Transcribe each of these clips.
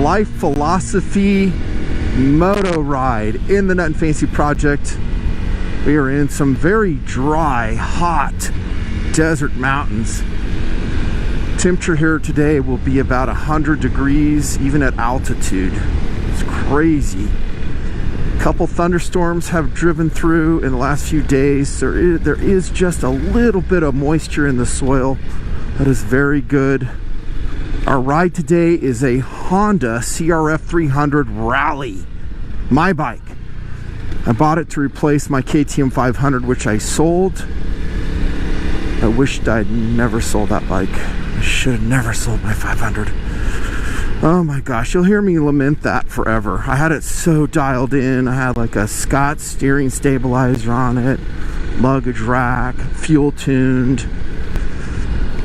Life Philosophy moto ride in the Nutnfancy project. We are in some very dry, hot desert mountains. Temperature here today will be about 100 degrees even at altitude. It's crazy. A couple thunderstorms have driven through in the last few days. There is just a little bit of moisture in the soil. That is very good. Our ride today is a Honda CRF300 Rally, my bike. I bought it to replace my KTM 500, which I sold. I wished I'd never sold that bike. I should have never sold my 500. Oh my gosh, you'll hear me lament that forever. I had it so dialed in. I had like a Scott steering stabilizer on it, luggage rack, fuel tuned.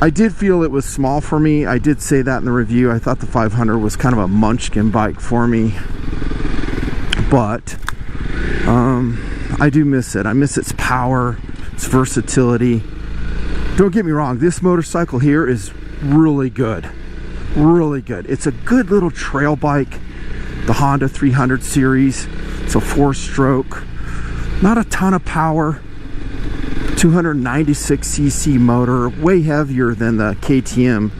I did feel it was small for me. I did say that in the review. I thought the 500 was kind of a munchkin bike for me. But I do miss it. I miss its power, its versatility. Don't get me wrong, this motorcycle here is really good. Really good. It's a good little trail bike. The Honda 300 series. It's a 4-stroke. Not a ton of power. 296cc motor, way heavier than the KTM.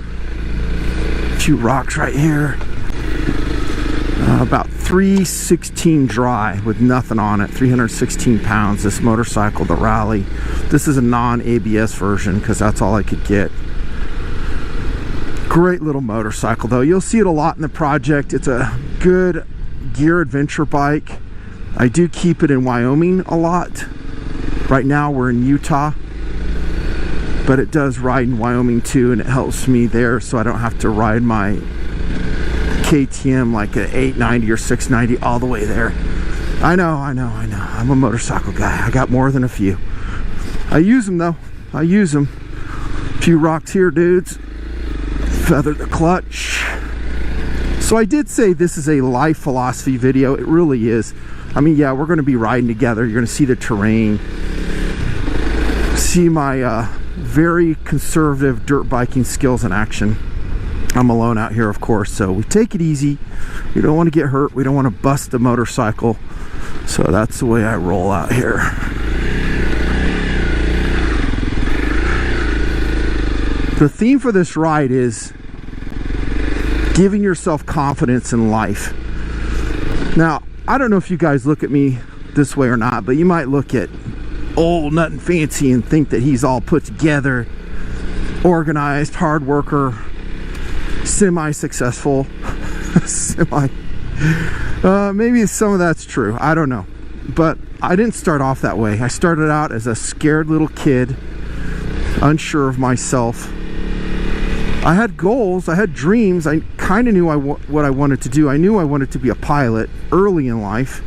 A few rocks right here. About 316 dry with nothing on it. 316 pounds. This motorcycle, the Rally. This is a non-ABS version because that's all I could get. Great little motorcycle though. You'll see it a lot in the project. It's a good gear adventure bike. I do keep it in Wyoming a lot. Right now we're in Utah, but it does ride in Wyoming too, and it helps me there so I don't have to ride my KTM like an 890 or 690 all the way there. I know. I'm a motorcycle guy. I got more than a few. I use them though. I use them. A few rocks here, dudes. Feather the clutch. So I did say this is a life philosophy video. It really is. I mean, yeah, we're going to be riding together. You're going to see the terrain, see my very conservative dirt biking skills in action. I'm alone out here, of course, so we take it easy. We don't want to get hurt. We don't want to bust the motorcycle. So that's the way I roll out here. The theme for this ride is giving yourself confidence in life. Now, I don't know if you guys look at me this way or not, but you might look at old Nutnfancy and think that he's all put together, organized, hard worker, semi-successful. Maybe some of that's true. I don't know. But I didn't start off that way. I started out as a scared little kid, unsure of myself. I had goals, I had dreams. I kind of knew what I wanted to do. I knew I wanted to be a pilot early in life.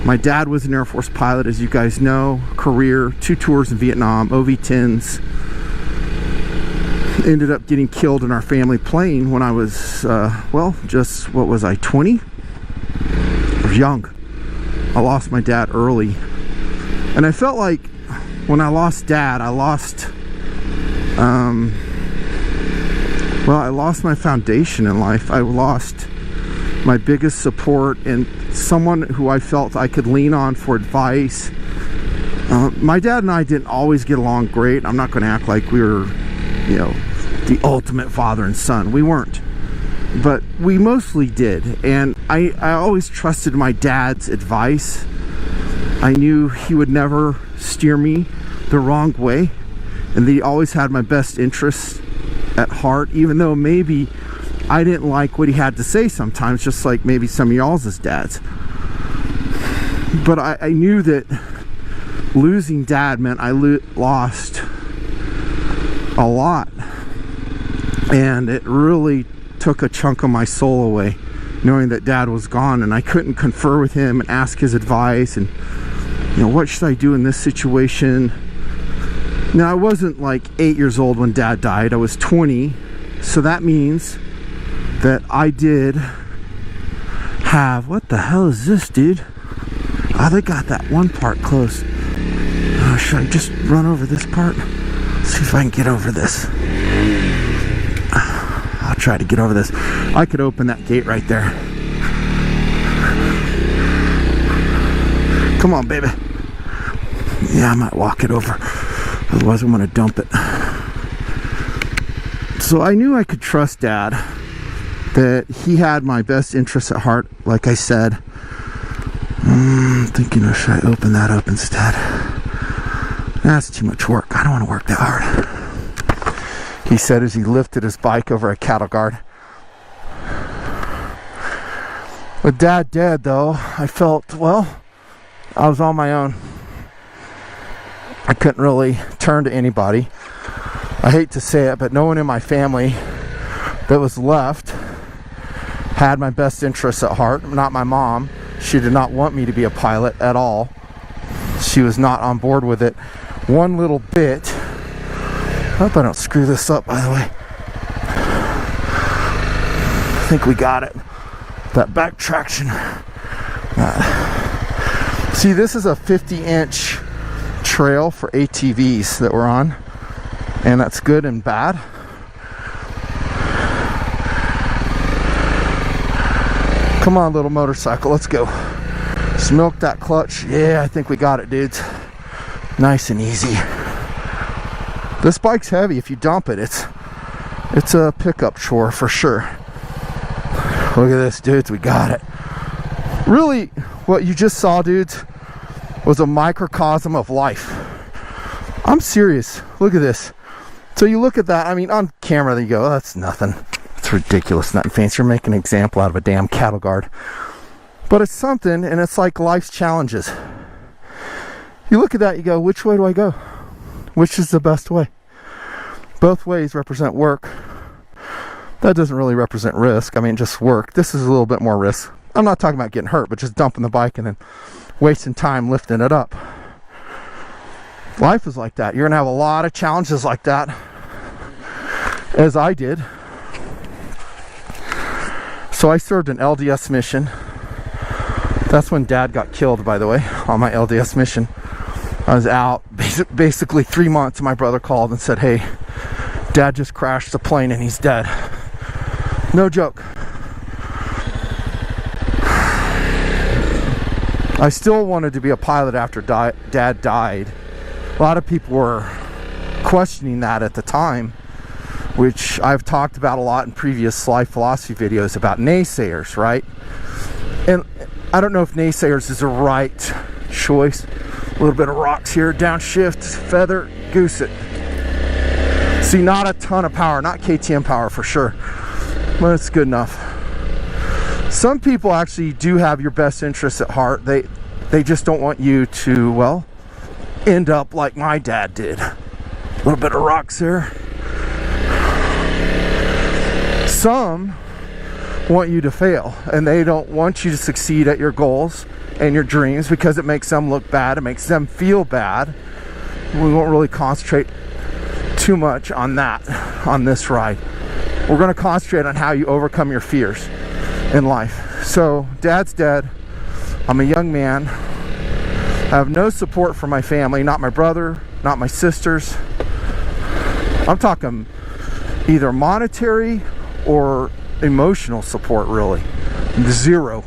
My dad was an Air Force pilot, as you guys know. Career, 2 tours in Vietnam, OV-10s. Ended up getting killed in our family plane when I was, well, just, what was I, 20? I was young. I lost my dad early. And I felt like when I lost dad, I lost, well, I lost my foundation in life. I lost my biggest support and someone who I felt I could lean on for advice. My dad and I didn't always get along great. I'm not going to act like we were, you know, the ultimate father and son. We weren't. But we mostly did. And I always trusted my dad's advice. I knew he would never steer me the wrong way. And he always had my best interests at heart, even though maybe I didn't like what he had to say sometimes, just like maybe some of y'all's as dads. But I knew that losing dad meant I lost a lot, and it really took a chunk of my soul away, knowing that dad was gone and I couldn't confer with him and ask his advice and, you know, what should I do in this situation. Now, I wasn't like 8 years old when dad died. I was 20, so that means that I did have, what the hell is this, dude? Oh, they got that one part closed. Should I just run over this part? See if I can get over this. I'll try to get over this. I could open that gate right there. Come on, baby. Yeah, I might walk it over. Otherwise, I'm going to dump it. So I knew I could trust Dad, that he had my best interests at heart, like I said. Thinking, should I open that up instead? That's too much work. I don't want to work that hard. He said as he lifted his bike over a cattle guard. With Dad dead, though, I felt, well, I was on my own. I couldn't really turn to anybody. I hate to say it, but no one in my family that was left had my best interests at heart. Not my mom. She did not want me to be a pilot at all. She was not on board with it one little bit. I hope I don't screw this up, by the way. I think we got it. That back traction. See, this is a 50-inch trail for ATVs that we're on, and that's good and bad. Come on, little motorcycle, let's go. Just milk that clutch. Yeah, I think we got it, dudes. Nice and easy. This bike's heavy. If you dump it, it's a pickup chore for sure. Look at this, dudes, we got it. Really, what you just saw, dudes, was a microcosm of life. I'm serious. Look at this. So you look at that, I mean, on camera, you go, oh, that's nothing. It's ridiculous, Nutnfancy. You're making an example out of a damn cattle guard. But it's something, and it's like life's challenges. You look at that, you go, which way do I go? Which is the best way? Both ways represent work. That doesn't really represent risk. I mean, just work. This is a little bit more risk. I'm not talking about getting hurt, but just dumping the bike and then wasting time lifting it up. Life is like that. You're going to have a lot of challenges like that, as I did. So I served an LDS mission. That's when Dad got killed, by the way, on my LDS mission. I was out basically 3 months, and my brother called and said, hey, Dad just crashed the plane and he's dead. No joke. I still wanted to be a pilot after Dad died. A lot of people were questioning that at the time, which I've talked about a lot in previous life philosophy videos about naysayers, right? And I don't know if naysayers is the right choice. A little bit of rocks here, downshift, feather, goose it. See, not a ton of power, not KTM power for sure, but it's good enough. Some people actually do have your best interests at heart. They just don't want you to, well, end up like my dad did. A little bit of rocks there. Some want you to fail, and they don't want you to succeed at your goals and your dreams because it makes them look bad, it makes them feel bad. We won't really concentrate too much on that on this ride. We're going to concentrate on how you overcome your fears in life. So Dad's dead. I'm a young man. I have no support from my family, not my brother, not my sisters. I'm talking either monetary or emotional support, really. Zero.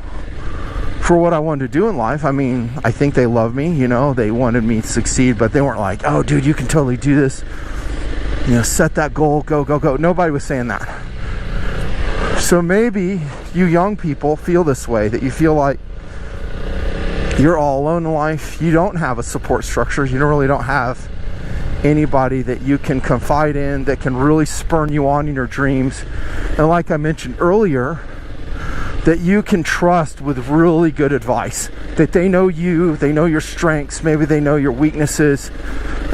For what I wanted to do in life. I mean, I think they love me, you know, they wanted me to succeed, but they weren't like, oh dude, you can totally do this. You know, set that goal, go, go, go. Nobody was saying that. So maybe you young people feel this way, that you feel like you're all alone in life. You don't have a support structure. You really don't have anybody that you can confide in, that can really spur you on in your dreams. And like I mentioned earlier, that you can trust with really good advice, that they know you, they know your strengths, maybe they know your weaknesses,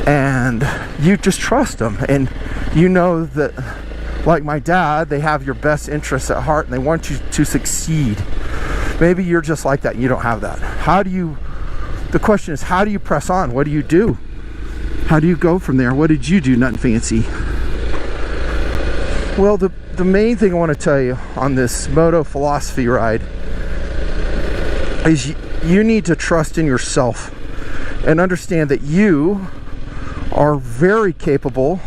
and you just trust them. And you know that, like my dad, they have your best interests at heart and they want you to succeed. Maybe you're just like that and you don't have that. The question is, how do you press on? What do you do? How do you go from there? What did you do, Nutnfancy? Well, the main thing I want to tell you on this moto philosophy ride is you need to trust in yourself and understand that you are very capable.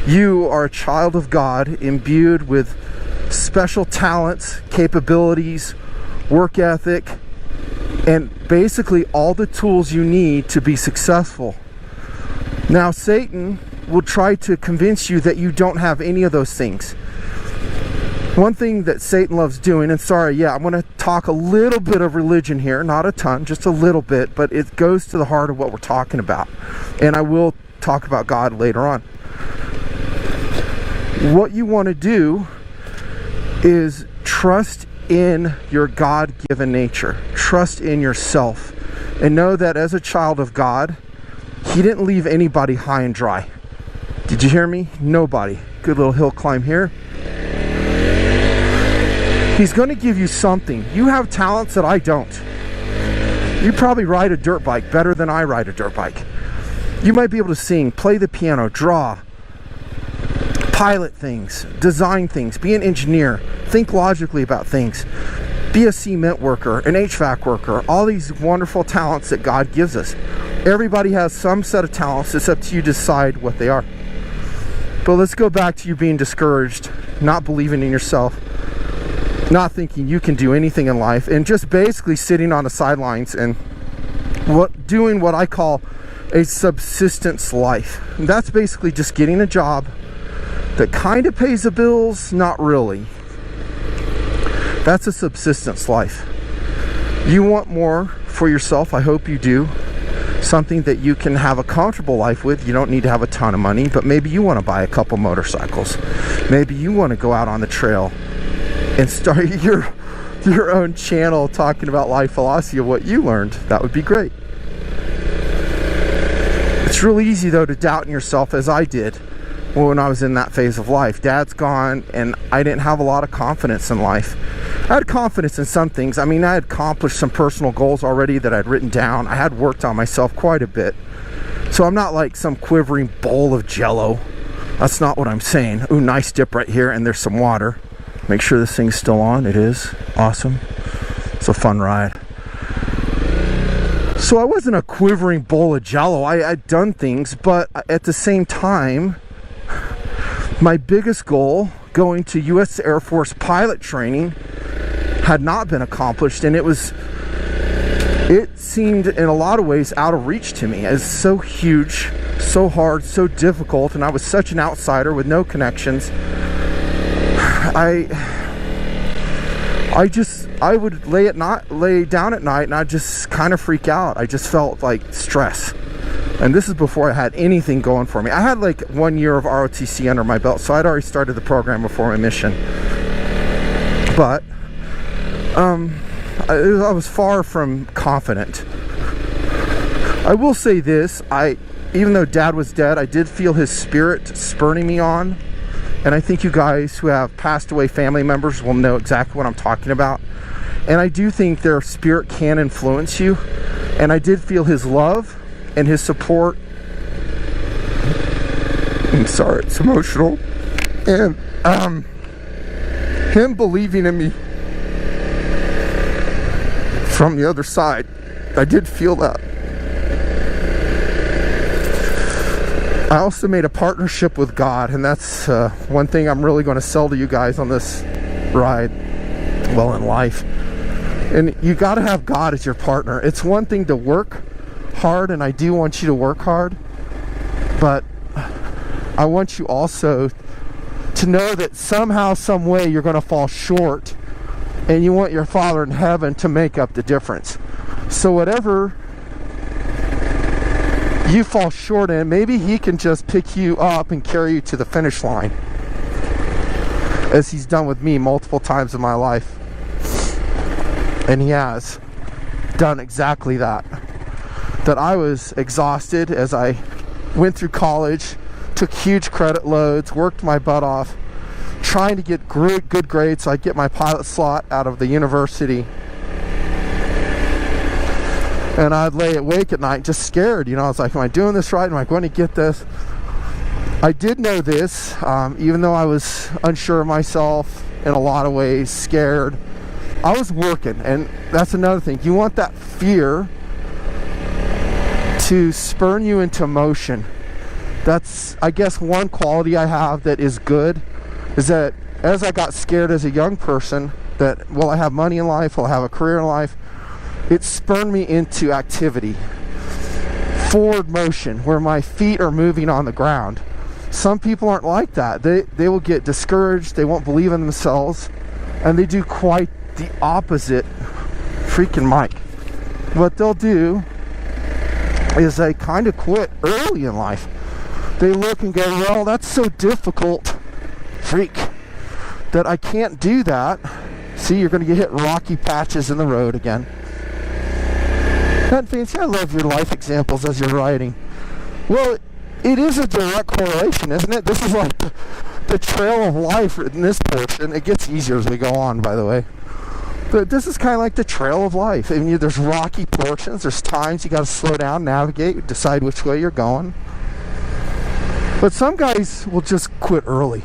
You are a child of God, imbued with special talents, capabilities, work ethic, and basically all the tools you need to be successful. Now, Satan will try to convince you that you don't have any of those things. One thing that Satan loves doing, and sorry, I'm going to talk a little bit of religion here, not a ton, just a little bit, but it goes to the heart of what we're talking about. And I will talk about God later on. What you want to do is trust in your God-given nature. Trust in yourself. And know that as a child of God, He didn't leave anybody high and dry. Did you hear me? Nobody. Good little hill climb here. He's going to give you something. You have talents that I don't. You probably ride a dirt bike better than I ride a dirt bike. You might be able to sing, play the piano, draw, pilot things, design things, be an engineer, think logically about things, be a cement worker, an HVAC worker, all these wonderful talents that God gives us. Everybody has some set of talents. It's up to you to decide what they are. But let's go back to you being discouraged, not believing in yourself, not thinking you can do anything in life, and just basically sitting on the sidelines and doing what I call a subsistence life. And that's basically just getting a job that kind of pays the bills, not really. That's a subsistence life. You want more for yourself, I hope you do. Something that you can have a comfortable life with. You don't need to have a ton of money, but maybe you want to buy a couple motorcycles. Maybe you want to go out on the trail and start your own channel talking about life philosophy of what you learned. That would be great. It's really easy though to doubt in yourself, as I did when I was in that phase of life. Dad's gone and I didn't have a lot of confidence in life. I had confidence in some things. I mean, I had accomplished some personal goals already that I'd written down. I had worked on myself quite a bit. So I'm not like some quivering bowl of jello. That's not what I'm saying. Ooh, nice dip right here, and there's some water. Make sure this thing's still on. It is. Awesome. It's a fun ride. So I wasn't a quivering bowl of jello. I'd done things, but at the same time, my biggest goal, going to U.S. Air Force pilot training, had not been accomplished, and it seemed in a lot of ways out of reach to me. It's so huge, so hard, so difficult, and I was such an outsider with no connections. I would lay down at night and I'd just kind of freak out. I just felt like stress. And this is before I had anything going for me. I had like 1 year of ROTC under my belt, so I'd already started the program before my mission. But I was far from confident. I will say this, even though Dad was dead, I did feel his spirit spurring me on. And I think you guys who have passed away family members will know exactly what I'm talking about. And I do think their spirit can influence you. And I did feel his love and his support. I'm sorry, it's emotional. And him believing in me from the other side. I did feel that. I also made a partnership with God, and that's one thing I'm really going to sell to you guys on this ride, well, in life. And you got to have God as your partner. It's one thing to work hard, and I do want you to work hard, but I want you also to know that somehow, some way, you're going to fall short, and you want your Father in heaven to make up the difference. So whatever you fall short in, maybe he can just pick you up and carry you to the finish line, as he's done with me multiple times in my life. And he has done exactly that. That I was exhausted as I went through college, took huge credit loads, worked my butt off, trying to get good grades so I get my pilot slot out of the university. And I'd lay awake at night just scared. I was like, am I doing this right? Am I going to get this? I did know this, even though I was unsure of myself in a lot of ways, scared. I was working, and that's another thing. You want that fear to spur you into motion. That's, I guess, one quality I have that is good, is that as I got scared as a young person that, will I have money in life, will I have a career in life, it spurred me into activity, forward motion, where my feet are moving on the ground. Some people aren't like that. They will get discouraged, they won't believe in themselves, and they do quite the opposite. Freaking Mike. What they'll do is they kind of quit early in life. They look and go, well, that's so difficult, freak, that I can't do that. See, you're going to get hit rocky patches in the road again. Nutnfancy, I love your life examples as you're writing. Well, it is a direct correlation, isn't it? This is like the trail of life in this portion. It gets easier as we go on, by the way. But this is kind of like the trail of life. I mean, there's rocky portions. There's times you got to slow down, navigate, decide which way you're going. But some guys will just quit early.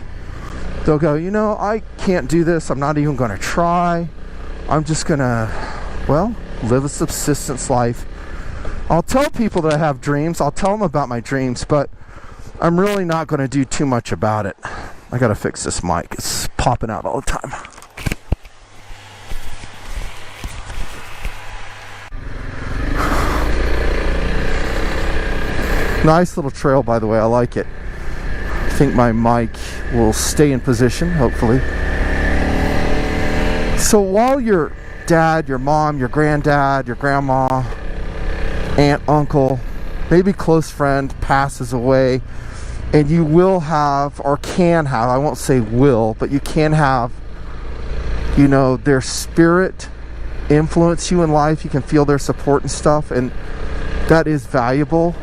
They'll go, you know, I can't do this. I'm not even going to try. I'm just going to, well, live a subsistence life. I'll tell people that I have dreams. I'll tell them about my dreams, but I'm really not going to do too much about it. I got to fix this mic. It's popping out all the time. Nice little trail, by the way. I like it. I think my mic will stay in position, hopefully. So while your dad, your mom, your granddad, your grandma, aunt, uncle, maybe close friend passes away, and you will have, or can have, I won't say will, but you can have, you know, their spirit influence you in life. You can feel their support and stuff, and that is valuable.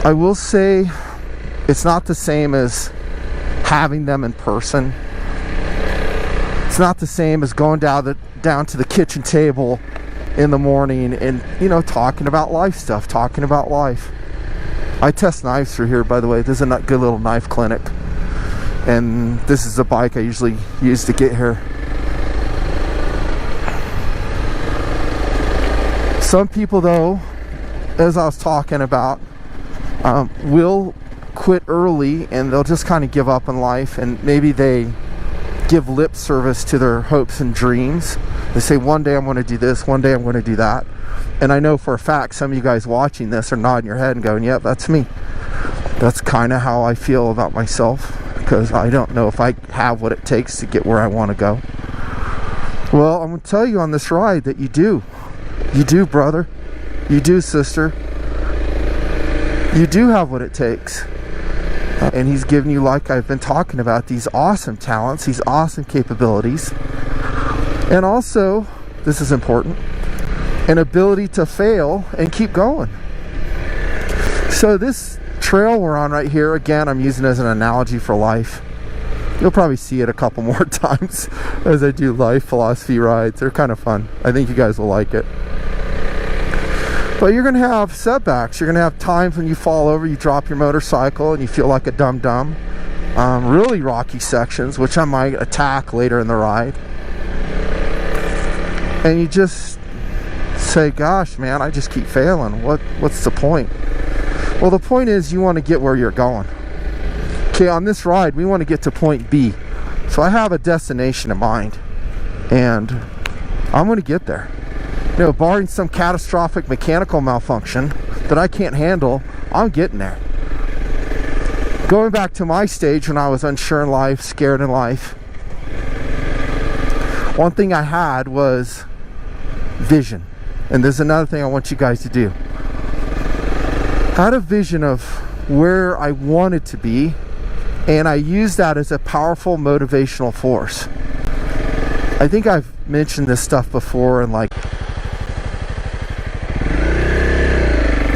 I will say it's not the same as having them in person. It's not the same as going down to the kitchen table in the morning and, you know, talking about life stuff, talking about life. I test knives through here, by the way. This is a good little knife clinic, and this is the bike I usually use to get here. Some people, though, as I was talking about, will quit early, and they'll just kind of give up in life, and maybe they give lip service to their hopes and dreams. They say, one day I'm going to do this, one day I'm going to do that. And I know for a fact some of you guys watching this are nodding your head and going, yep, that's me. That's kind of how I feel about myself, because I don't know if I have what it takes to get where I want to go. Well, I'm going to tell you on this ride that you do. You do, brother. You do, sister. You do have what it takes. And he's given you, like I've been talking about, these awesome talents, these awesome capabilities. And also, this is important, an ability to fail and keep going. So this trail we're on right here, again, I'm using it as an analogy for life. You'll probably see it a couple more times as I do life philosophy rides. They're kind of fun. I think you guys will like it. But you're going to have setbacks. You're going to have times when you fall over, you drop your motorcycle, and you feel like a dum-dum. Really rocky sections, which I might attack later in the ride. And you just say, gosh, man, I just keep failing. What's the point? Well, the point is you want to get where you're going. Okay, on this ride, we want to get to point B. So I have a destination in mind, and I'm going to get there. You know, barring some catastrophic mechanical malfunction that I can't handle, I'm getting there. Going back to my stage when I was unsure in life, scared in life, one thing I had was vision. And there's another thing I want you guys to do. I had a vision of where I wanted to be, and I used that as a powerful motivational force. I think I've mentioned this stuff before, and like,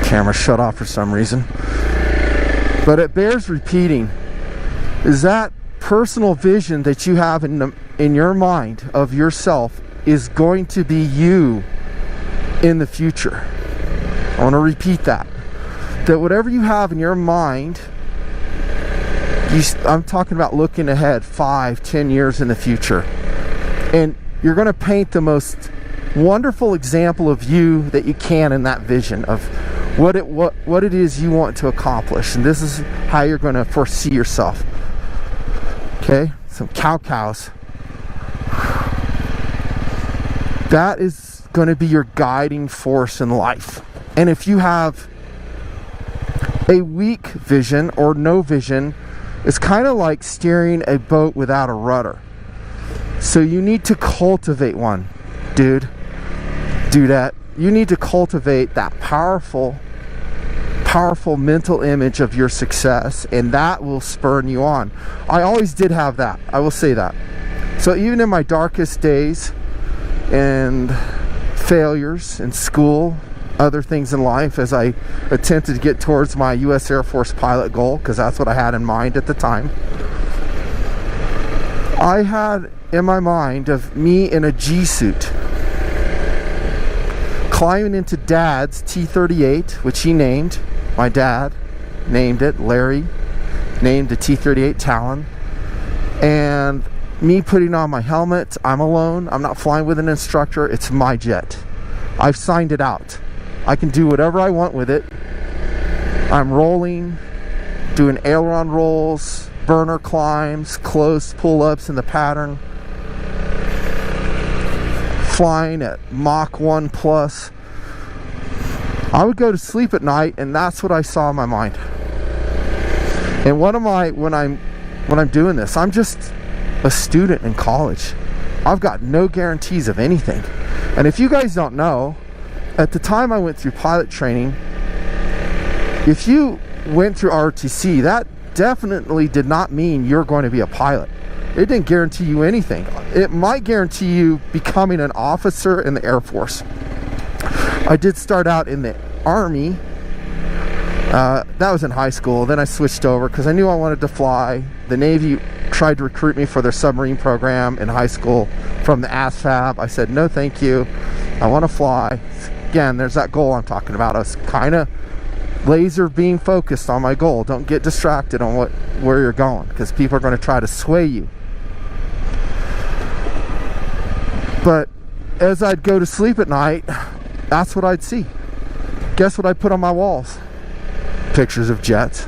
camera shut off for some reason, but it bears repeating, is that personal vision that you have in your mind of yourself is going to be you in the future. I want to repeat that whatever you have in your mind, I'm talking about looking ahead 5-10 years in the future, and you're going to paint the most wonderful example of you that you can in that vision of what it is you want to accomplish, and this is how you're going to foresee yourself. Okay, some cows. That is going to be your guiding force in life. And if you have a weak vision or no vision, it's kind of like steering a boat without a rudder. So you need to cultivate one, dudette. You need to cultivate that powerful mental image of your success, and that will spur you on. I always did have that, I will say that. So even in my darkest days and failures in school, other things in life, as I attempted to get towards my U.S. Air Force pilot goal, because that's what I had in mind at the time, I had in my mind of me in a G suit climbing into Dad's T-38, which he named. My dad named it. Larry named the T-38 Talon. And me putting on my helmet. I'm alone. I'm not flying with an instructor. It's my jet. I've signed it out. I can do whatever I want with it. I'm rolling, doing aileron rolls, burner climbs, close pull-ups in the pattern, flying at Mach 1 plus. I would go to sleep at night, and that's what I saw in my mind. And when I'm doing this, I'm just a student in college. I've got no guarantees of anything. And if you guys don't know, at the time I went through pilot training, if you went through ROTC, that definitely did not mean you're going to be a pilot. It didn't guarantee you anything. It might guarantee you becoming an officer in the Air Force. I did start out in the Army. That was in high school. Then I switched over because I knew I wanted to fly. The Navy tried to recruit me for their submarine program in high school from the ASFAB. I said, no thank you. I want to fly. Again, there's that goal I'm talking about. I was kind of laser beam focused on my goal. Don't get distracted on where you're going, because people are going to try to sway you. But as I'd go to sleep at night, that's what I'd see. Guess what I put on my walls? Pictures of jets.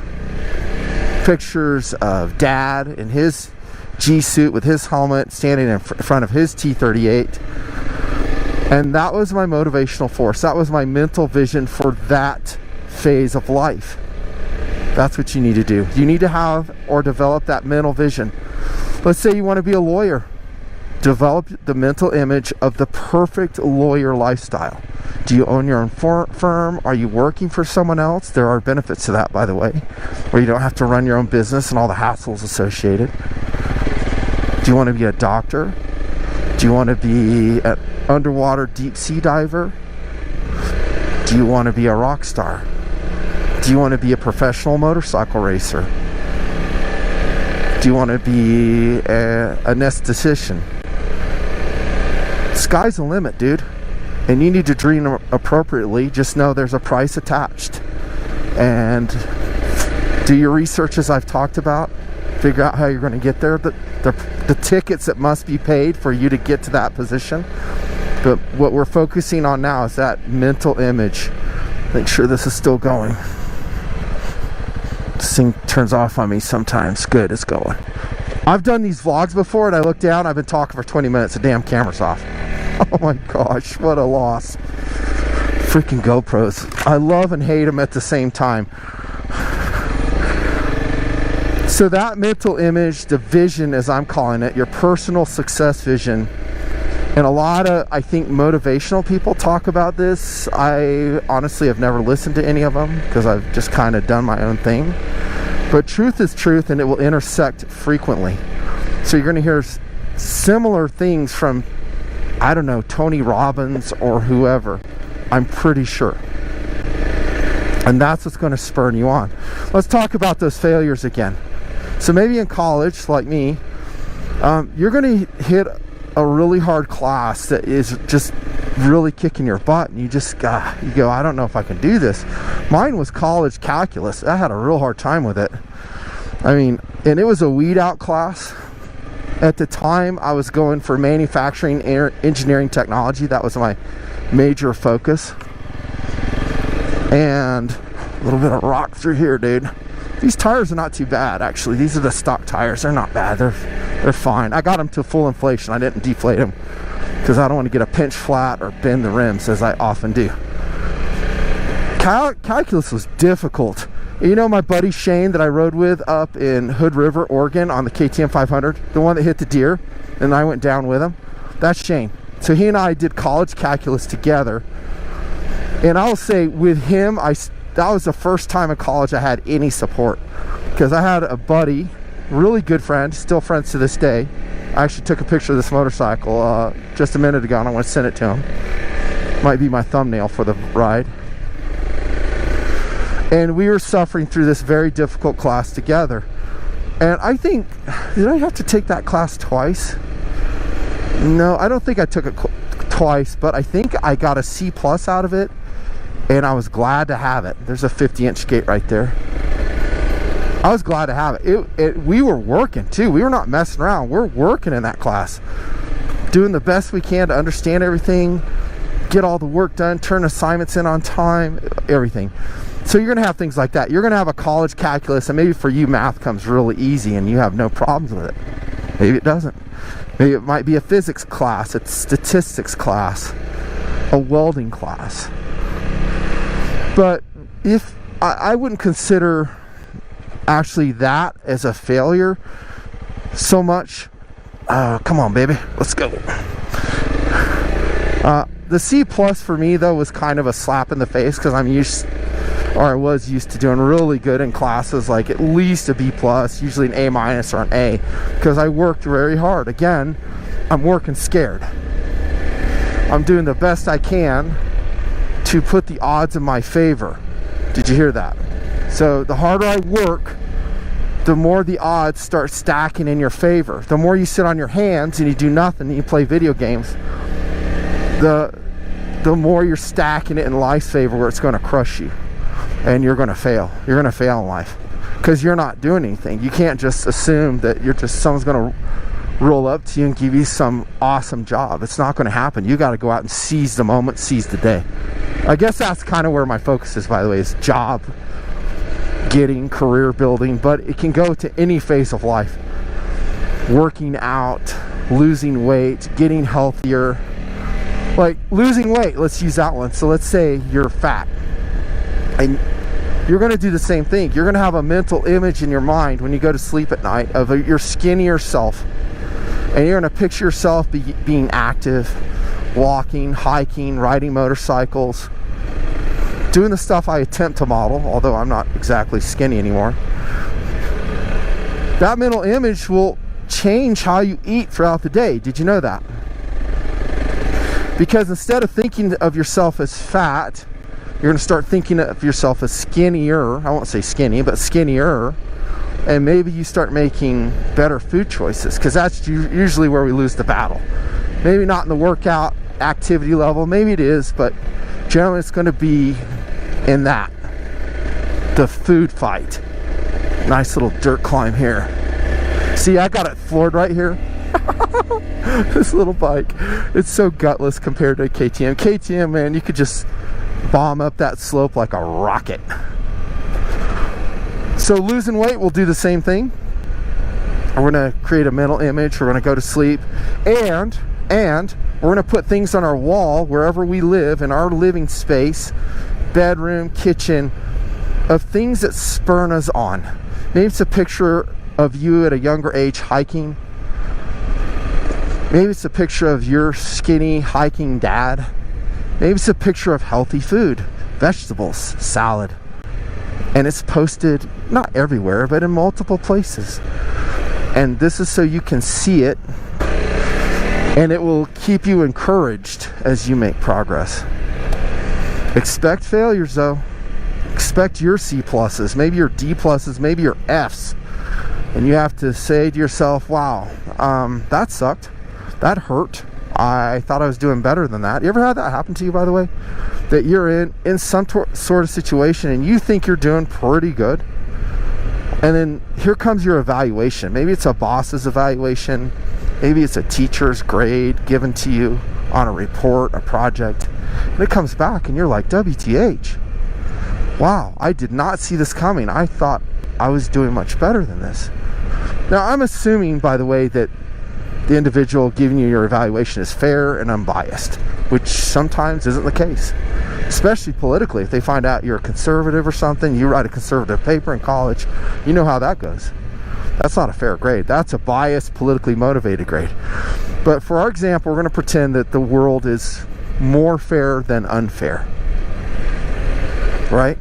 Pictures of Dad in his G suit with his helmet standing in front of his T-38. And that was my motivational force. That was my mental vision for that phase of life. That's what you need to do. You need to have or develop that mental vision. Let's say you want to be a lawyer. Develop the mental image of the perfect lawyer lifestyle. Do you own your own firm? Are you working for someone else? There are benefits to that, by the way, where you don't have to run your own business and all the hassles associated. Do you want to be a doctor? Do you want to be an underwater deep sea diver? Do you want to be a rock star? Do you want to be a professional motorcycle racer? Do you want to be an esthetician? Sky's the limit, dude. And you need to dream appropriately. Just know there's a price attached. And do your research as I've talked about. Figure out how you're going to get there. The tickets that must be paid for you to get to that position. But what we're focusing on now is that mental image. Make sure this is still going. This thing turns off on me sometimes. Good, it's going. I've done these vlogs before and I look down, I've been talking for 20 minutes, the damn camera's off. Oh my gosh, what a loss. Freaking GoPros. I love and hate them at the same time. So that mental image, the vision as I'm calling it, your personal success vision, and a lot of, I think, motivational people talk about this. I honestly have never listened to any of them because I've just kind of done my own thing. But truth is truth, and it will intersect frequently. So you're going to hear similar things from, I don't know, Tony Robbins or whoever. I'm pretty sure. And that's what's going to spur you on. Let's talk about those failures again. So maybe in college, like me, you're going to hit a really hard class that is just really kicking your butt, and you just you go, I don't know if I can do this. Mine was college calculus. I had a real hard time with it. I mean, and it was a weed out class. At the time, I was going for manufacturing, engineering, technology. That was my major focus. And a little bit of rock through here, dude. These tires are not too bad, actually. These are the stock tires. They're not bad. They're fine. I got them to full inflation. I didn't deflate them because I don't want to get a pinch flat or bend the rims, as I often do. Calculus was difficult. You know my buddy Shane that I rode with up in Hood River, Oregon on the KTM 500? The one that hit the deer, and I went down with him? That's Shane. So he and I did college calculus together. And I'll say with him, that was the first time in college I had any support. Because I had a buddy, really good friend, still friends to this day. I actually took a picture of this motorcycle just a minute ago, and I want to send it to him. Might be my thumbnail for the ride. And we were suffering through this very difficult class together. And I think, did I have to take that class twice? No, I don't think I took it twice, but I think I got a C+ out of it, and I was glad to have it. There's a 50-inch gate right there. I was glad to have it. We were working too. We were not messing around. We're working in that class, doing the best we can to understand everything, get all the work done, turn assignments in on time, everything. So you're gonna have things like that. You're gonna have a college calculus, and maybe for you math comes really easy and you have no problems with it. Maybe it doesn't. Maybe it might be a physics class, a statistics class, a welding class. But if I wouldn't consider actually that as a failure so much. Come on, baby, let's go. The C+ for me though was kind of a slap in the face, because I was used to doing really good in classes, like at least a B+, usually an A- or an A, because I worked very hard. Again, I'm working scared. I'm doing the best I can to put the odds in my favor. Did you hear that? So the harder I work, the more the odds start stacking in your favor. The more you sit on your hands and you do nothing and you play video games, the more you're stacking it in life's favor, where it's going to crush you. And you're going to fail. You're going to fail in life because you're not doing anything. You can't just assume that someone's going to roll up to you and give you some awesome job. It's not going to happen. You got to go out and seize the moment, seize the day. I guess that's kind of where my focus is, by the way, is job getting, career building, but it can go to any phase of life. Working out, losing weight, getting healthier. Like losing weight, let's use that one. So let's say you're fat. And you're going to do the same thing. You're going to have a mental image in your mind when you go to sleep at night of your skinnier self. And you're going to picture yourself being active, walking, hiking, riding motorcycles, doing the stuff I attempt to model, although I'm not exactly skinny anymore. That mental image will change how you eat throughout the day. Did you know that? Because instead of thinking of yourself as fat, you're going to start thinking of yourself as skinnier. I won't say skinny, but skinnier. And maybe you start making better food choices, because that's usually where we lose the battle. Maybe not in the workout activity level. Maybe it is, but generally it's going to be in that. The food fight. Nice little dirt climb here. See, I got it floored right here. This little bike. It's so gutless compared to a KTM. KTM, man, you could just bomb up that slope like a rocket. So losing weight will do the same thing. We're going to create a mental image. We're going to go to sleep, and we're going to put things on our wall wherever we live, in our living space, bedroom, kitchen, of things that spur us on. Maybe it's a picture of you at a younger age hiking. Maybe it's a picture of your skinny hiking dad. Maybe it's a picture of healthy food, vegetables, salad. And it's posted not everywhere, but in multiple places. And this is so you can see it, and it will keep you encouraged as you make progress. Expect failures though. Expect your C+, maybe your D+, maybe your Fs. And you have to say to yourself, wow, that sucked. That hurt. I thought I was doing better than that. You ever had that happen to you, by the way? That you're in some sort of situation and you think you're doing pretty good, and then here comes your evaluation. Maybe it's a boss's evaluation. Maybe it's a teacher's grade given to you on a report, a project. And it comes back and you're like, WTH. Wow, I did not see this coming. I thought I was doing much better than this. Now, I'm assuming, by the way, that the individual giving you your evaluation is fair and unbiased, which sometimes isn't the case, especially politically. If they find out you're a conservative or something, you write a conservative paper in college, you know how that goes. That's not a fair grade. That's a biased, politically motivated grade. But for our example, we're going to pretend that the world is more fair than unfair, right?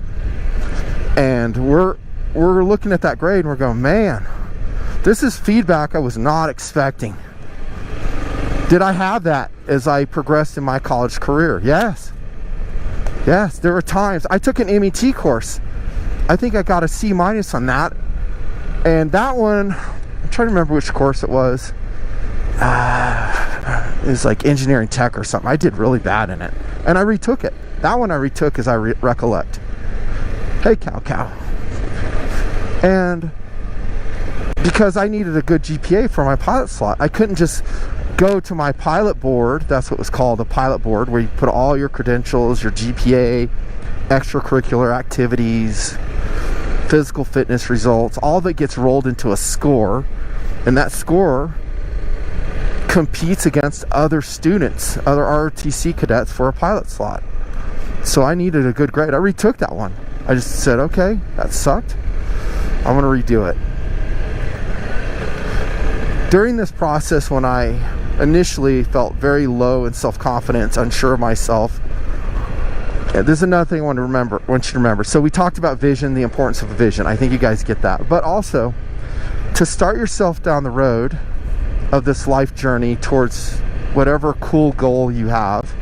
And we're looking at that grade and we're going, man, this is feedback I was not expecting. Did I have that as I progressed in my college career? Yes. Yes, there were times. I took an MET course. I think I got a C- on that. And that one, I'm trying to remember which course it was. It was like engineering tech or something. I did really bad in it. And I retook it. That one I retook as I recollect. Hey, cow. And because I needed a good GPA for my pilot slot, I couldn't just go to my pilot board. That's what was called a pilot board, where you put all your credentials, your GPA, extracurricular activities, physical fitness results. All of it gets rolled into a score, and that score competes against other students, other ROTC cadets, for a pilot slot. So I needed a good grade. I retook that one. I just said, okay, that sucked. I'm going to redo it. During this process, when I initially felt very low in self-confidence, unsure of myself, and this is another thing I want you to remember. So we talked about vision, the importance of a vision. I think you guys get that. But also, to start yourself down the road of this life journey towards whatever cool goal you have,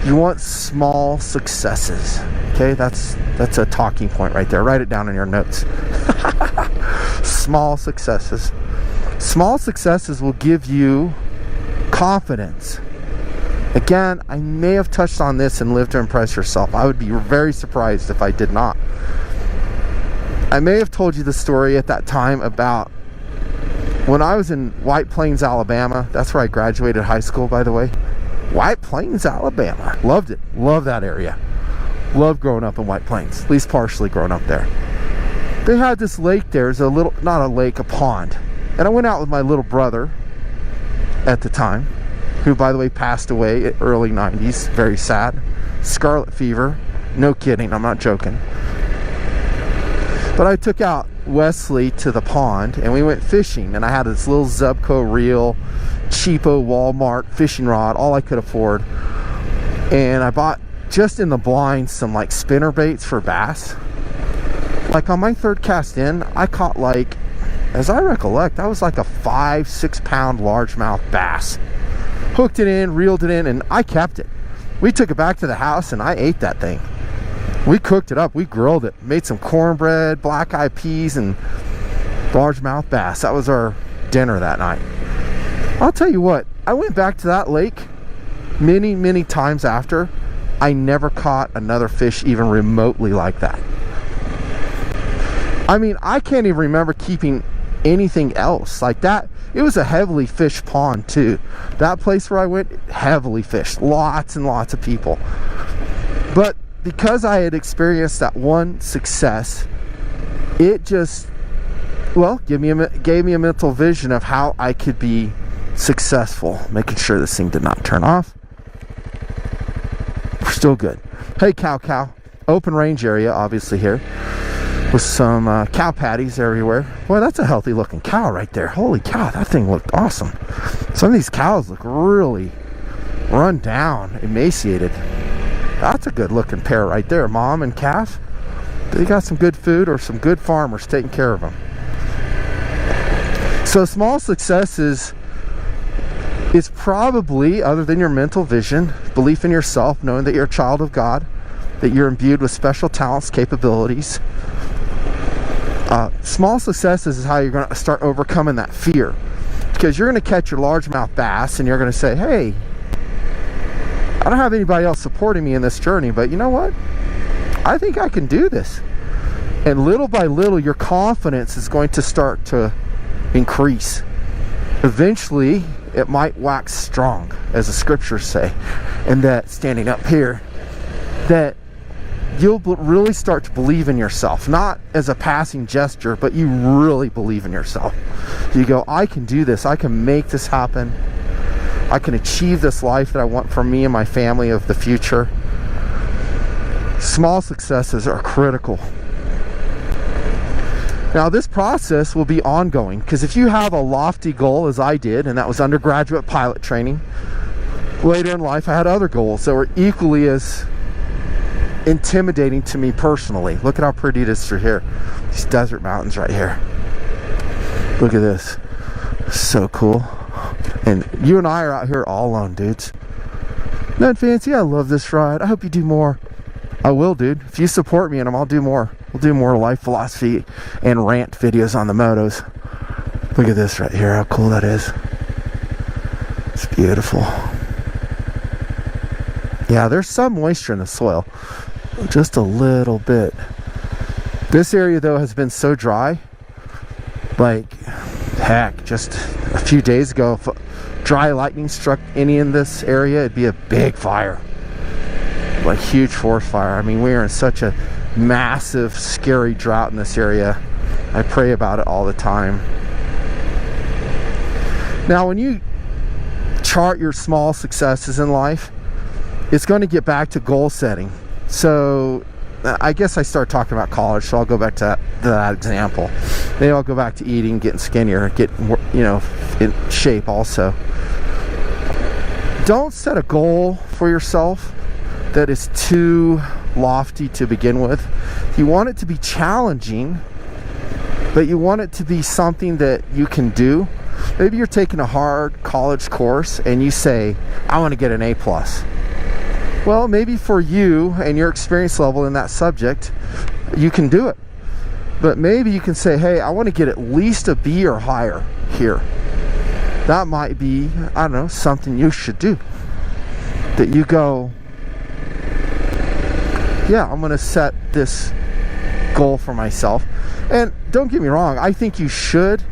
you want small successes. Okay, that's a talking point right there. Write it down in your notes. Small successes. Small successes will give you confidence. Again, I may have touched on this in Live to Impress Yourself. I would be very surprised if I did not. I may have told you the story at that time about when I was in White Plains, Alabama. That's where I graduated high school, by the way. White Plains, Alabama. Loved it. Loved that area. Loved growing up in White Plains. At least partially growing up there. They had this lake there. It's a little, not a lake, a pond. And I went out with my little brother at the time, who, by the way, passed away at early 90s. Very sad. Scarlet fever. No kidding. I'm not joking. But I took out Wesley to the pond and we went fishing. And I had this little Zubco reel, cheapo Walmart fishing rod, all I could afford. And I bought, just in the blind, some like spinner baits for bass. Like on my third cast in, I caught, like, as I recollect, that was like a 5-6 pound largemouth bass. Hooked it in, reeled it in, and I kept it. We took it back to the house and I ate that thing. We cooked it up, we grilled it, made some cornbread, black eyed peas, and largemouth bass. That was our dinner that night. I'll tell you what, I went back to that lake many times after. I never caught another fish even remotely like that. I mean, I can't even remember keeping anything else like that. It was a heavily fished pond too. That place where I went, heavily fished. Lots and lots of people. But because I had experienced that one success, it just, well, gave me a mental vision of how I could be successful. Making sure this thing did not turn off. We're still good. Hey, cow. Open range area, obviously, here. With some cow patties everywhere. Boy, that's a healthy looking cow right there. Holy cow, that thing looked awesome. Some of these cows look really run down, emaciated. That's a good looking pair right there, mom and calf. They got some good food, or some good farmers taking care of them. So small successes is probably, other than your mental vision, belief in yourself, knowing that you're a child of God, that you're imbued with special talents, capabilities. Small successes is how you're going to start overcoming that fear, because you're going to catch your largemouth bass and you're going to say, hey, I don't have anybody else supporting me in this journey, but you know what? I think I can do this. And little by little, your confidence is going to start to increase. Eventually, it might wax strong, as the scriptures say. And that, standing up here, that you'll really start to believe in yourself, not as a passing gesture, but you really believe in yourself. You go, I can do this, I can make this happen, I can achieve this life that I want for me and my family of the future. Small successes are critical. Now this process will be ongoing, because if you have a lofty goal, as I did, and that was undergraduate pilot training, later in life I had other goals that were equally as intimidating to me personally. Look at how pretty it is through here. These desert mountains right here. Look at this. So cool. And you and I are out here all alone, dudes. Nutnfancy, I love this ride. I hope you do more. I will, dude. If you support me in them, I'll do more. We'll do more life philosophy and rant videos on the motos. Look at this right here. How cool that is. It's beautiful. Yeah, there's some moisture in the soil. Just a little bit. This area though has been so dry, like heck, just a few days ago if dry lightning struck any in this area, it'd be a big fire, like huge forest fire. I mean, we are in such a massive scary drought in this area. I pray about it all the time. Now when you chart your small successes in life, it's going to get back to goal setting. So I guess I start talking about college, so I'll go back to that example. Maybe I'll go back to eating, getting skinnier, getting, you know, in shape also. Don't set a goal for yourself that is too lofty to begin with. You want it to be challenging, but you want it to be something that you can do. Maybe you're taking a hard college course and you say, I want to get an A+. Well, maybe for you and your experience level in that subject, you can do it. But maybe you can say, hey, I want to get at least a B or higher here. That might be, I don't know, something you should do. That you go, yeah, I'm going to set this goal for myself. And don't get me wrong, I think you should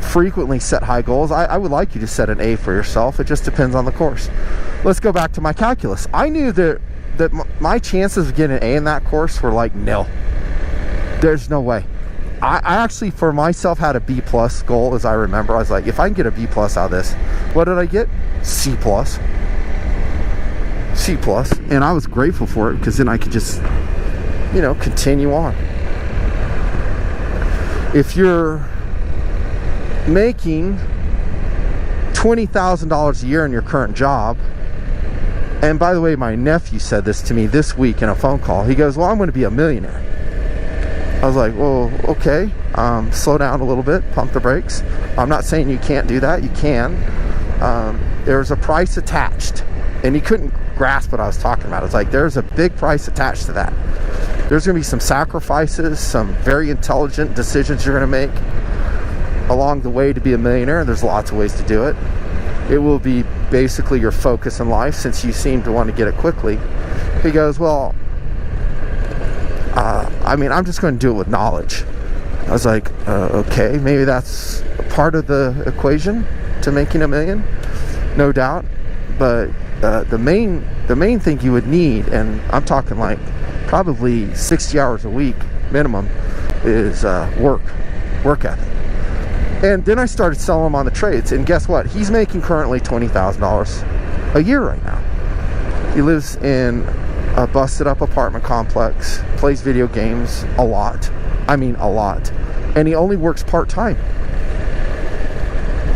frequently set high goals. I would like you to set an A for yourself. It just depends on the course. Let's go back to my calculus. I knew that my chances of getting an A in that course were like nil. There's no way. I actually for myself had a B+ goal, as I remember. I was like, if I can get a B+ out of this, what did I get? C+. C+. And I was grateful for it, because then I could just, you know, continue on. If you're making $20,000 a year in your current job, and by the way, my nephew said this to me this week in a phone call. He goes, well, I'm going to be a millionaire. I was like, well, okay, slow down a little bit, pump the brakes. I'm not saying you can't do that, you can. There's a price attached, and he couldn't grasp what I was talking about. It's like, there's a big price attached to that. There's going to be some sacrifices, some very intelligent decisions you're going to make along the way to be a millionaire. There's lots of ways to do it. It will be basically your focus in life, since you seem to want to get it quickly. He goes, well, I mean, I'm just going to do it with knowledge. I was like, okay, maybe that's part of the equation to making $1 million, no doubt. But the main thing you would need, and I'm talking like probably 60 hours a week minimum, is work ethic. And then I started selling him on the trades, and guess what? He's making currently $20,000 a year right now. He lives in a busted up apartment complex, plays video games a lot. I mean a lot. And he only works part-time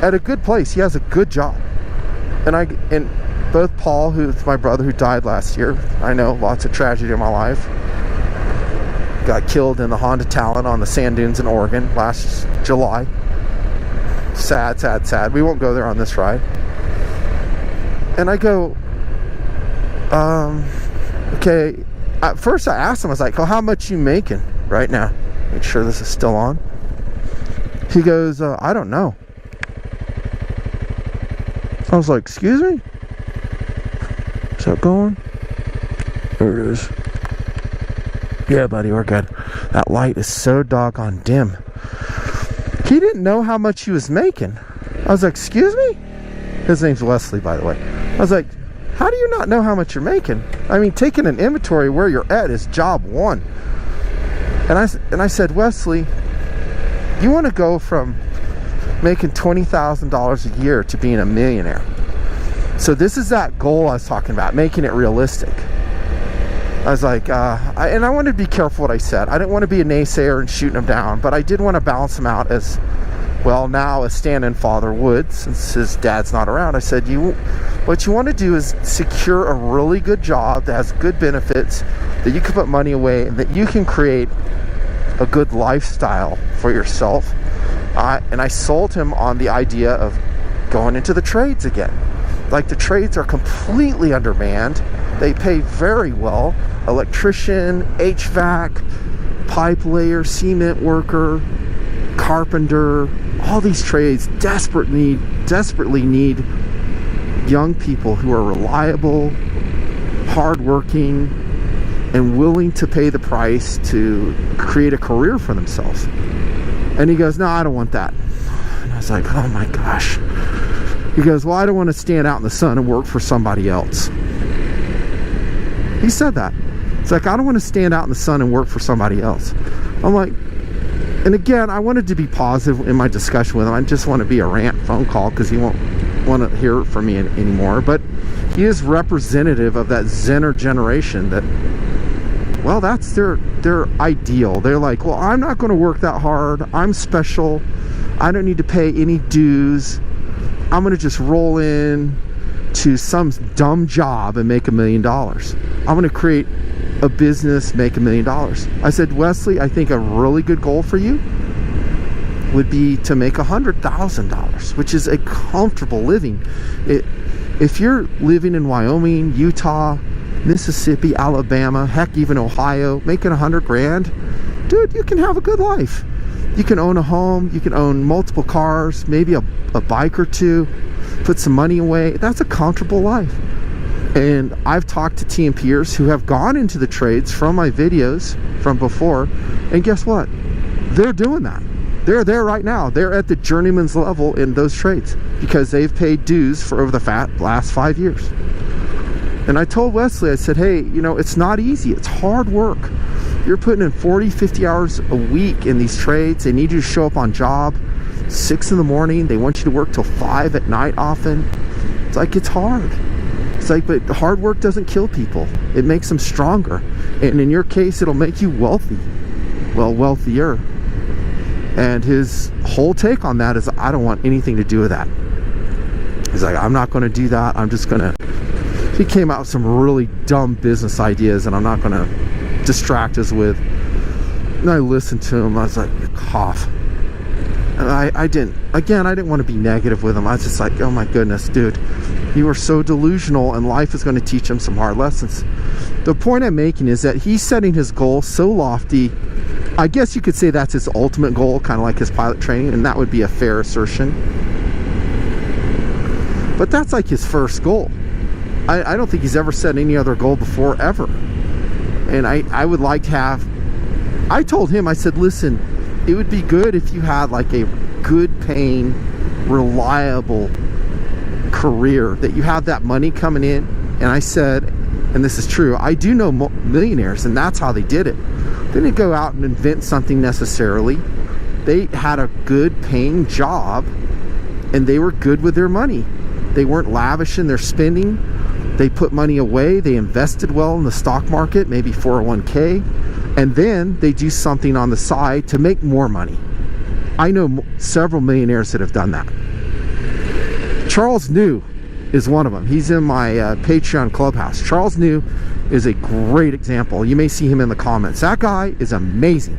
at a good place. He has a good job. And both Paul, who's my brother who died last year, I know, lots of tragedy in my life, got killed in the Honda Talon on the sand dunes in Oregon last July. Sad, sad, sad. We won't go there on this ride. And I go, okay. At first I asked him, I was like, oh, how much you making right now? Make sure this is still on. He goes, I don't know. I was like, excuse me? Is that going? There it is. Yeah, buddy, we're good. That light is so doggone dim. He didn't know how much he was making. I was like, excuse me? His name's Wesley, by the way. I was like, how do you not know how much you're making? I mean, taking an inventory where you're at is job one. And I said, Wesley, you want to go from making $20,000 a year to being a millionaire. So this is that goal I was talking about, making it realistic. I was like, and I wanted to be careful what I said. I didn't want to be a naysayer and shooting them down, but I did want to balance them out as, well, now a stand-in father would, since his dad's not around. I said, what you want to do is secure a really good job that has good benefits, that you can put money away, and that you can create a good lifestyle for yourself. And I sold him on the idea of going into the trades again. Like, the trades are completely undermanned. They pay very well. Electrician, HVAC, pipe layer, cement worker, carpenter, all these trades desperately need young people who are reliable, hardworking, and willing to pay the price to create a career for themselves. And he goes, no, I don't want that. And I was like, oh my gosh. He goes, well, I don't want to stand out in the sun and work for somebody else. He said that. It's like, I don't want to stand out in the sun and work for somebody else. I'm like, and again, I wanted to be positive in my discussion with him. I just want to be a rant phone call because he won't want to hear it from me anymore. But he is representative of that Zenner generation that, well, that's their ideal. They're like, well, I'm not going to work that hard. I'm special. I don't need to pay any dues. I'm going to just roll in to some dumb job and make $1 million. I'm going to create a business, make $1 million. I said, Wesley, I think a really good goal for you would be to make $100,000, which is a comfortable living. If you're living in Wyoming, Utah, Mississippi, Alabama, heck, even Ohio, making 100 grand, dude, you can have a good life. You can own a home, you can own multiple cars, maybe a bike or two, put some money away. That's a comfortable life. And I've talked to TMPers who have gone into the trades from my videos from before, and guess what? They're doing that. They're there right now. They're at the journeyman's level in those trades because they've paid dues for over the last 5 years. And I told Wesley, I said, hey, you know, it's not easy. It's hard work. You're putting in 40, 50 hours a week in these trades. They need you to show up on job 6 in the morning. They want you to work till 5 at night often. It's like, it's hard. It's like, but hard work doesn't kill people. It makes them stronger. And in your case, it'll make you wealthy. Well, wealthier. And his whole take on that is, I don't want anything to do with that. He's like, I'm not going to do that. I'm just going to... He came out with some really dumb business ideas, and I'm not going to distract us with. And I listened to him. I was like, cough. And I didn't want to be negative with him. I was just like, oh my goodness, dude, you are so delusional, and life is going to teach him some hard lessons. The point I'm making is that he's setting his goal so lofty. I guess you could say that's his ultimate goal, kind of like his pilot training, and that would be a fair assertion. But that's like his first goal. I don't think he's ever set any other goal before, ever. And I would like to have... I told him, I said, listen, it would be good if you had like a good paying, reliable career, that you have that money coming in. And I said, and this is true, I do know millionaires, and that's how they did it. They didn't go out and invent something necessarily. They had a good paying job, and they were good with their money. They weren't lavish in their spending. They put money away. They invested well in the stock market, maybe 401k, and then they do something on the side to make more money. I know several millionaires that have done that. Charles New is one of them. He's in my Patreon clubhouse. Charles New is a great example. You may see him in the comments. That guy is amazing.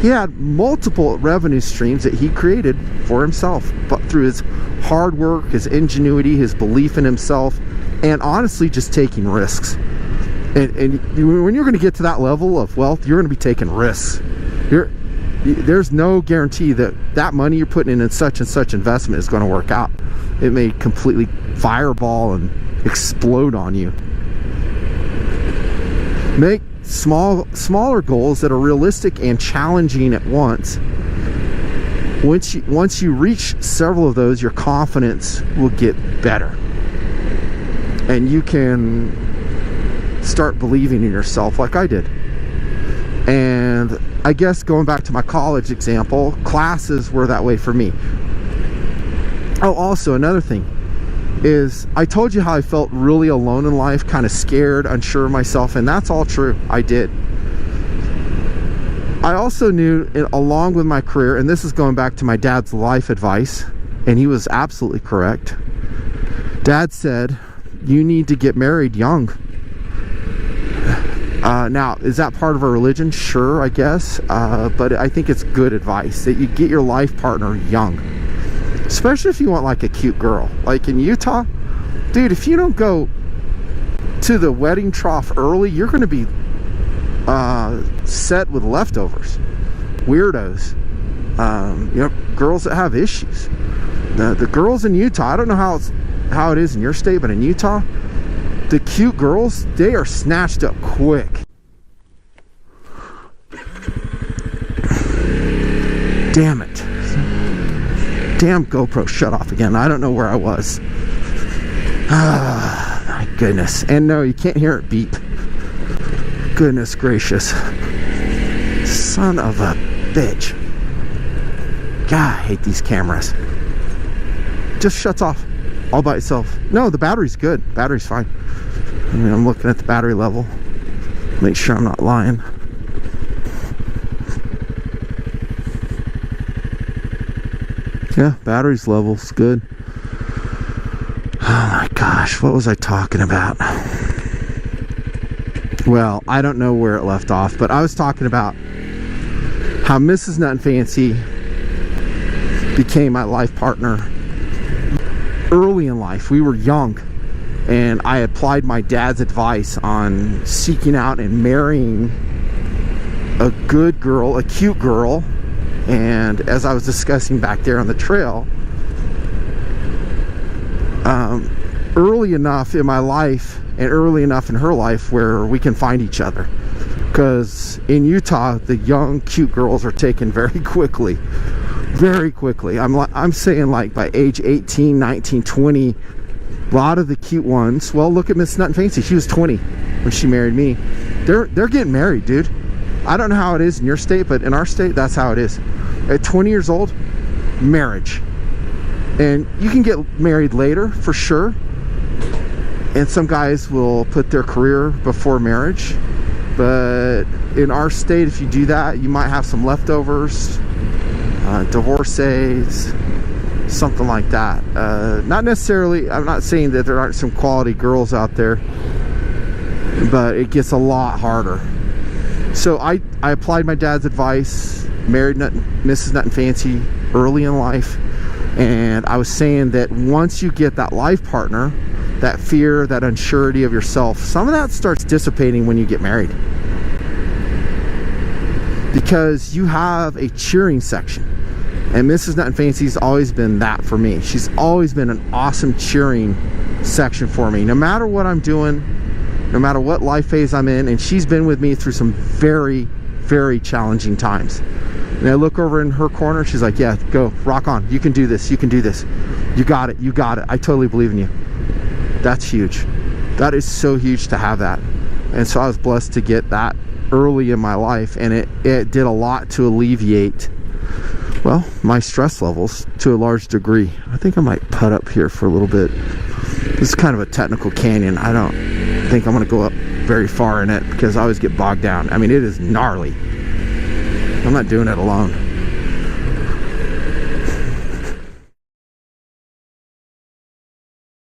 He had multiple revenue streams that he created for himself, but through his hard work, his ingenuity, his belief in himself, and honestly just taking risks. And when you're going to get to that level of wealth, you're going to be taking risks. There's no guarantee that that money you're putting in such and such investment is going to work out. It may completely fireball and explode on you. Make smaller goals that are realistic and challenging at once. Once you reach several of those, your confidence will get better. and you can start believing in yourself like I did. And I guess going back to my college example, classes were that way for me. Oh, also another thing is, I told you how I felt really alone in life, kind of scared, unsure of myself, and that's all true. I did. I also knew, along with my career, and this is going back to my dad's life advice, and he was absolutely correct. Dad said, you need to get married young. Now, is that part of our religion? Sure, I guess. But I think it's good advice that you get your life partner young. Especially if you want like a cute girl. Like in Utah, dude, if you don't go to the wedding trough early, you're going to be set with leftovers. Weirdos. You know, girls that have issues. The girls in Utah, I don't know how it is in your state, but in Utah, the cute girls, they are snatched up quick. Damn it. Damn GoPro shut off again. I don't know where I was. Ah, my goodness. And no, you can't hear it beep. Goodness gracious. Son of a bitch. God, I hate these cameras. Just shuts off all by itself. No, the battery's good. Battery's fine. I mean, I'm looking at the battery level. Make sure I'm not lying. Yeah, battery's level's good. Oh my gosh, what was I talking about? Well, I don't know where it left off, but I was talking about how Mrs. Nutnfancy became my life partner early in life. We were young, and I applied my dad's advice on seeking out and marrying a good girl, a cute girl. And as I was discussing back there on the trail, early enough in my life and early enough in her life where we can find each other. Because in Utah, the young, cute girls are taken very quickly. Very quickly. I'm saying like by age 18, 19, 20, a lot of the cute ones, well, look at Miss Nutnfancy. She was 20 when she married me. They're getting married, dude. I don't know how it is in your state, but in our state, that's how it is. At 20 years old, marriage. And you can get married later, for sure. And some guys will put their career before marriage. But in our state, if you do that, you might have some leftovers, divorcees, something like that. Not necessarily, I'm not saying that there aren't some quality girls out there, but it gets a lot harder. So I applied my dad's advice, married Mrs. Nutnfancy early in life, and I was saying that once you get that life partner, that fear, that unsurety of yourself, some of that starts dissipating when you get married. Because you have a cheering section. And Mrs. Nutnfancy's always been that for me. She's always been an awesome cheering section for me. No matter what I'm doing, no matter what life phase I'm in, and she's been with me through some very, very challenging times. And I look over in her corner, she's like, yeah, go, rock on. You can do this, you can do this. You got it, you got it. I totally believe in you. That's huge. That is so huge to have that. And so I was blessed to get that early in my life, and it did a lot to alleviate, well, my stress levels to a large degree. I think I might putt up here for a little bit. This is kind of a technical canyon. I don't think I'm going to go up very far in it because I always get bogged down. I mean, it is gnarly. I'm not doing it alone.